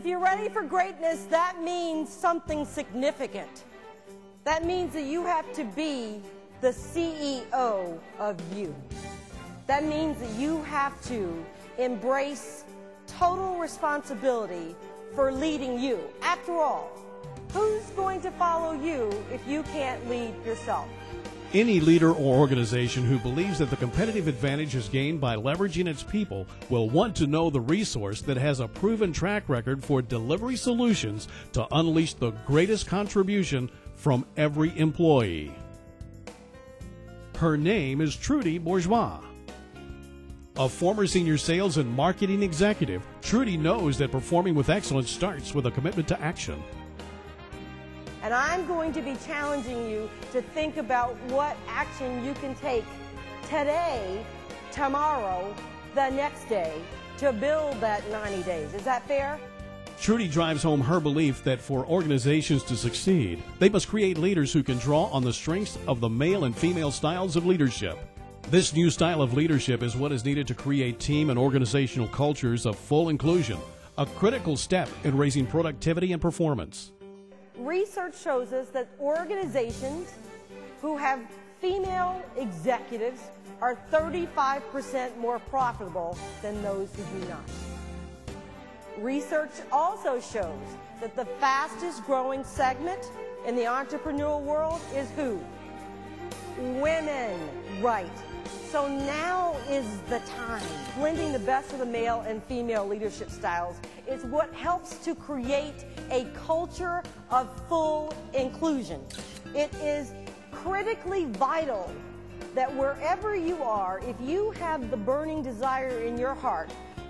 if you're ready for greatness, that means something significant. That means that you have to be the CEO of you. That means that you have to embrace total responsibility for leading you. After all, who's going to follow you if you can't lead yourself? Any leader or organization who believes that the competitive advantage is gained by leveraging its people will want to know the resource that has a proven track record for delivery solutions to unleash the greatest contribution from every employee. Her name is Trudy Bourgeois. A former senior sales and marketing executive, Trudy knows that performing with excellence starts with a commitment to action. And I'm going to be challenging you to think about what action you can take today, tomorrow, the next day to build that 90 days. Is that fair? Trudy drives home her belief that for organizations to succeed, they must create leaders who can draw on the strengths of the male and female styles of leadership. This new style of leadership is what is needed to create team and organizational cultures of full inclusion, a critical step in raising productivity and performance. Research shows us that organizations who have female executives are 35% more profitable than those who do not. Research also shows that the fastest growing segment in the entrepreneurial world is who? Women, right. So now is the time. Blending the best of the male and female leadership styles is what helps to create a culture of full inclusion. It is critically vital that wherever you are, if you have the burning desire in your heart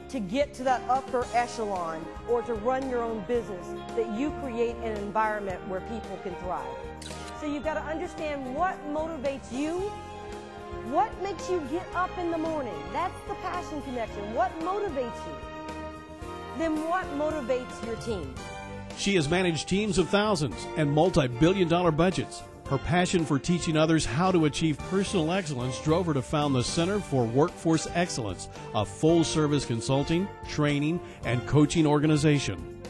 to get to that upper echelon or to run your own business, that you create an environment where people can thrive. So you've got to understand what motivates you. What makes you get up in the morning? That's the passion connection. What motivates you? Then what motivates your team? She has managed teams of thousands and multi-billion-dollar budgets. Her passion for teaching others how to achieve personal excellence drove her to found the Center for Workforce Excellence, a full-service consulting, training, and coaching organization.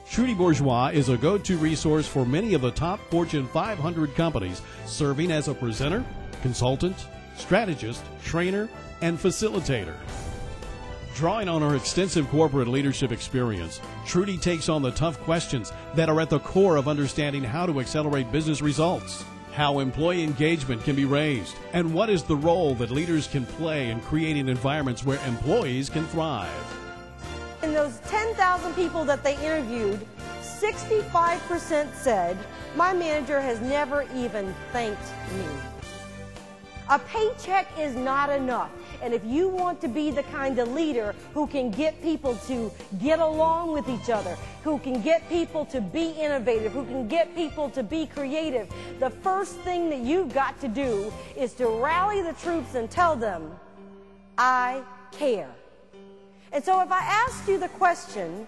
Trudy Bourgeois is a go-to resource for many of the top Fortune 500 companies, serving as a presenter, consultant, strategist, trainer, and facilitator. Drawing on her extensive corporate leadership experience, Trudy takes on the tough questions that are at the core of understanding how to accelerate business results, how employee engagement can be raised, and what is the role that leaders can play in creating environments where employees can thrive. In those 10,000 people that they interviewed, 65% said, "My manager has never even thanked me." A paycheck is not enough. And if you want to be the kind of leader who can get people to get along with each other, who can get people to be innovative, who can get people to be creative, the first thing that you've got to do is to rally the troops and tell them, "I care." And so if I asked you the question,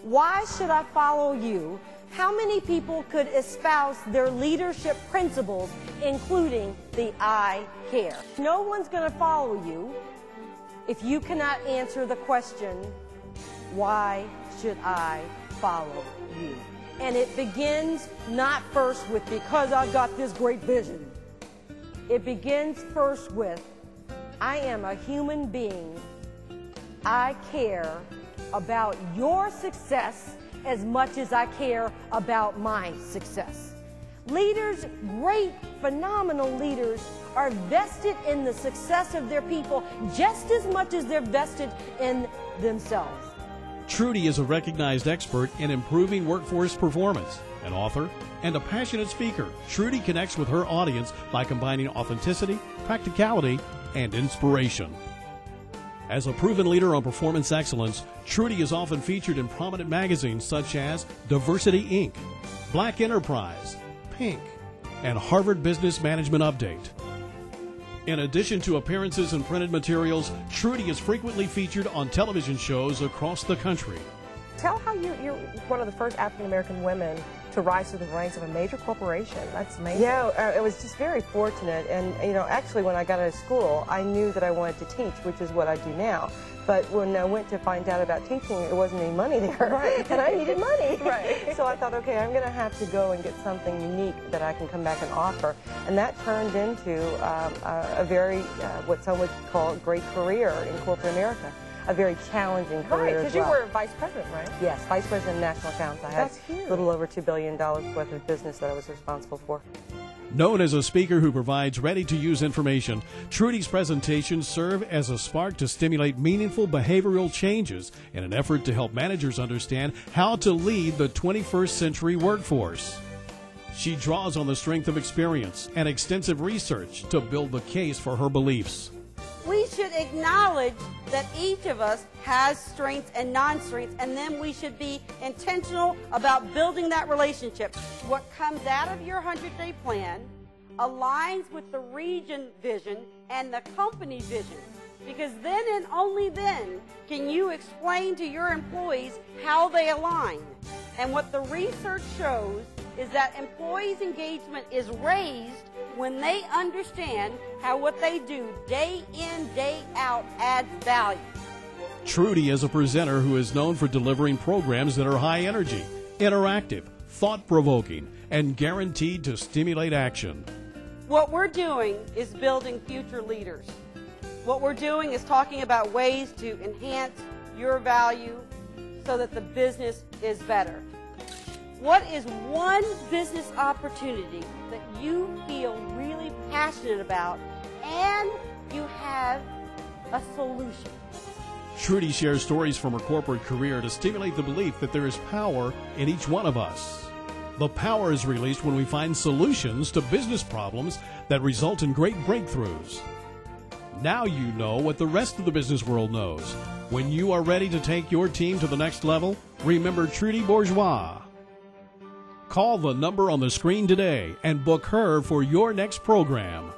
why should I follow you? How many people could espouse their leadership principles, including the I care? No one's going to follow you if you cannot answer the question, why should I follow you? And it begins not first with, because I've got this great vision. It begins first with, I am a human being. I care about your success as much as I care about my success. Leaders, great, phenomenal leaders, are vested in the success of their people just as much as they're vested in themselves. Trudy is a recognized expert in improving workforce performance, an author, and a passionate speaker. Trudy connects with her audience by combining authenticity, practicality, and inspiration. As a proven leader on performance excellence, Trudy is often featured in prominent magazines such as Diversity Inc., Black Enterprise, Pink, and Harvard Business Management Update. In addition to appearances in printed materials, Trudy is frequently featured on television shows across the country. Tell how you're one of the first African-American women to rise to the ranks of a major corporation. That's amazing. Yeah, it was just very fortunate. And, you know, actually when I got out of school, I knew that I wanted to teach, which is what I do now. But when I went to find out about teaching, there wasn't any money there, right. and I needed money. Right. So I thought, okay, I'm going to have to go and get something unique that I can come back and offer. And that turned into a very, what some would call a great career in corporate America. A very challenging career. Right, because as well. you were vice president, right? Yes, vice president of national accounts. I had a little over $2 billion worth of business that I was responsible for. Known as a speaker who provides ready-to-use information, Trudy's presentations serve as a spark to stimulate meaningful behavioral changes in an effort to help managers understand how to lead the 21st century workforce. She draws on the strength of experience and extensive research to build the case for her beliefs. We should acknowledge that each of us has strengths and non-strengths, and then we should be intentional about building that relationship. What comes out of your 100-day plan aligns with the region vision and the company vision, because then and only then can you explain to your employees how they align. And what the research shows is that employees' engagement is raised when they understand how what they do day in, day out adds value. Trudy is a presenter who is known for delivering programs that are high energy, interactive, thought-provoking, and guaranteed to stimulate action. What we're doing is building future leaders. What we're doing is talking about ways to enhance your value so that the business is better. What is one business opportunity that you feel really passionate about and you have a solution? Trudy shares stories from her corporate career to stimulate the belief that there is power in each one of us. The power is released when we find solutions to business problems that result in great breakthroughs. Now you know what the rest of the business world knows. When you are ready to take your team to the next level, remember Trudy Bourgeois. Call the number on the screen today and book her for your next program.